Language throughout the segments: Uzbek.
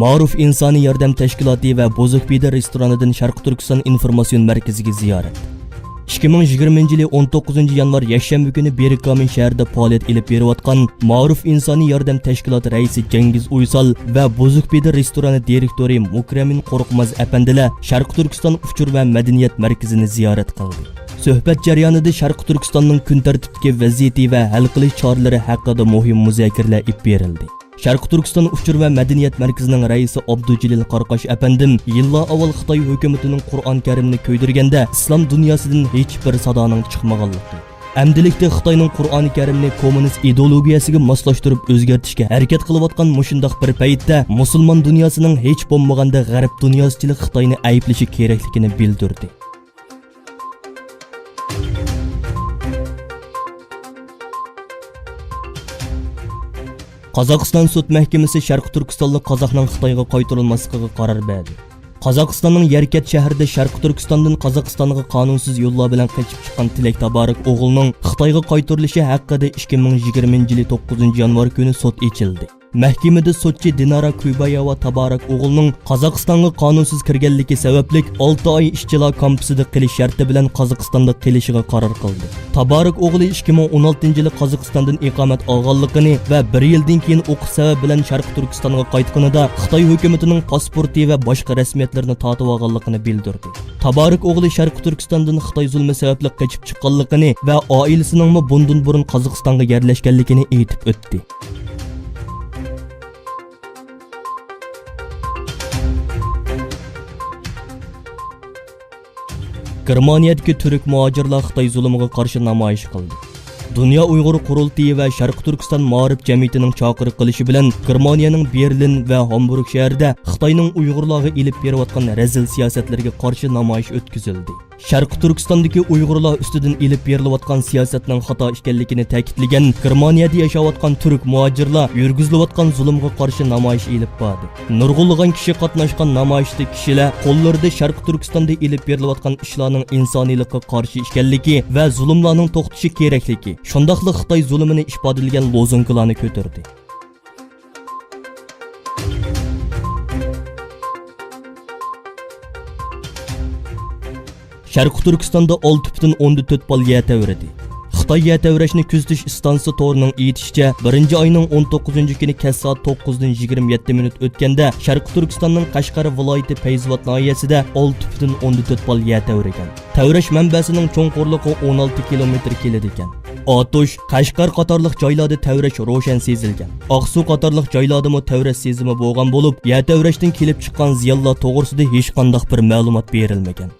Ma'ruf insoniy yordam tashkiloti va Bozukbiyda restoranidan Sharq Turkiston informatsion markaziga ziyorat. 2020 19 yanvar yakshanba kuni Berikamin shahrida faoliyat olib berayotgan Ma'ruf insoniy yordam tashkiloti raisi Cengiz Uysal va Bozukbiyda restorani direktori Mukramin Qo'rqmaz apandilar Sharq Turkiston uchur va madaniyat markazini ziyorat qildi. Suhbat jarayonida Sharq Turkistonning kun tartibidagi vaziyati va hal qilish choralari haqida muhim muzokaralar olib berildi. Sharq Turkiston uchur va madaniyat markazining raisi Abdujilil Qarqash apandim yillar avval Xitoy hukumatining Qur'on Karimni ko'ydirganda islom dunyosidan hech bir sadoning chiqmaganligi. Amdilikda Xitoyning Qur'on Karimni kommunist ideologiyasiga moslashtirib o'zgartishga harakat qilayotgan mushundaq bir paytda musulmon dunyosining hech bo'lmaganda g'arb dunyosichilik Xitoyni ayblashi kerakligini bildirdi. Qozog'iston sud mahkamasi Sharq Turkistonlik qozoqning Xitoyga qaytarilmasligiga qaror berdi. Qozog'istonning Yarkat shahrida Sharq Turkistondan Qozog'istonga qonunsiz yo'llar bilan qochib chiqqan Tilak Tabarak o'g'lining Xitoyga qaytarilishi haqida 2020 9 yanvar kuni sud ochildi. Mahkamada sudchi Dinara Kuybayeva Tabarak o'g'lining Qozog'istonga qonunsiz kirganligi sababli 6 oy ishchilar kampusida qilish sharti bilan Qozog'istonda qilishiga qaror qildi. Tabarak o'g'li 2016 Qozog'istondan iqomat olganligini va 1 yildan keyin o'qish sababi bilan Sharq Turkistonga qaytganida Xitoy hukumatining pasporti va boshqa rasmiyatlarini tortib olganligini bildirdi. Tabarak o'g'li Sharq Turkistondan Xitoy zulmi sababli qochib chiqqanligini va oilasining bundan burun Qozog'istonga yerlashganligini aytib o'tdi. Germaniyadagi turk muhojirlar Xitoy zulmiga qarshi namoyish qildi. Dunyo Uyg'ur qurultiyi va Sharq Turkiston ma'rif jamiyatining chaqiriq qilishi bilan Germaniyaning Berlin va Hamburg shahrida Xitoyning Uyg'urlarga ilib berayotgan razil siyosatlarga qarshi namoyish o'tkazildi. Sharq Turkistondagi Uyg'urlar ustidan ilib berilayotgan siyosatning xato ekanligini ta'kidlagan Germaniyada yashayotgan turk muhojirlar yurgizilayotgan zulmga qarshi namoyish ilib bordi. Nurg'unlagan kishi qatnashgan namoyishda kishilar qo'llarida Sharq Turkistonda ilib berilayotgan ishlarning insoniylikka qarshi ekanligi va zulmlarning to'xtashi kerakligi, shundaqli Xitoy zulmini ifodalagan lozunkalarni ko'tardi. Sharq Turkistonda 6,4 bal yer təvridi. Xitoy yer təvrashni kuzatish istansiyasi to'rining aytishicha, 1-oyning 19 kuni kech soat 9:27 o'tganda Sharq Turkistonning Qashqar viloyati Fayzvat noyasida 6,4 bal yer təvragan. Təvrash manbasining cho'nqurligi 16 kilometr keladi ekan. Atush, Qashqar qatorliq joylarda təvrash ro'shan sezilgan. Aqsu qatorliq joylardami təvrash sezimi bo'lgan bo'lib, yer təvrashdan kelib chiqqan ziyonlar to'g'risida hech qanday bir ma'lumot berilmagan.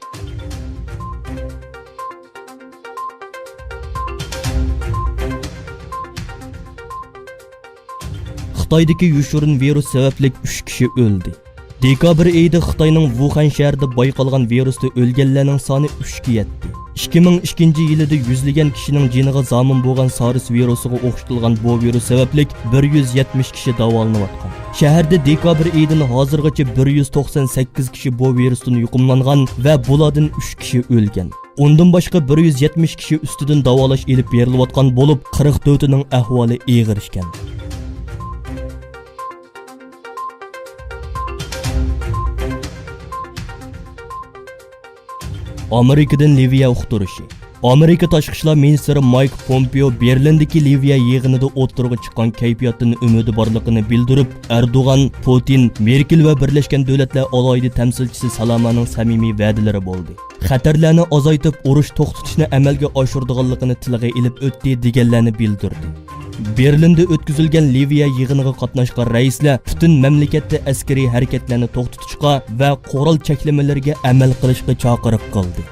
Xitoydagi yoshirin virus sababli 3 kishi o'ldi. Dekabr oyida Xitoyning Wuhan shahrida bayqalgan virusda o'lganlarning soni 3 ga yetdi. 2002-yilda yuzlagan kishining jiniga zomin bo'lgan SARS virusiga o'xshatilgan bu virus sababli 170 kishi davolanayotgan. Shaharda dekabr oyidan hozirgacha 198 kishi bu virusdan yuqumlangan va bulardan 3 kishi o'lgan. Undan boshqa 170 kishi ustidan davolash elib berilayotgan bo'lib, 44 ning ahvoli og'ir ekan. Amerikadan Liviya uqtirishi. Amerika tashqi ishlar ministri Mike Pompeo Berlindagi Liviya yig'inida o'tirg'i chiqqan kayfiyatdan umidi borligini bildirib, Erdo'g'an, Putin, Merkel va Birlashgan Davlatlar alohida tamsilchisi Salamaning samimiy va'dalari bo'ldi. Xatarlarni azaytib, urush to'xtatishni amalga oshiradiganligini tilga ilib o'tdi deganlarni bildirdi. Berlinda o'tkazilgan Liviya yig'iniga qatnashgan raislar butun mamlakatda askariy harakatlarni to'xtatishga va qurol cheklamalarga amal qilishga chaqiriq qildi.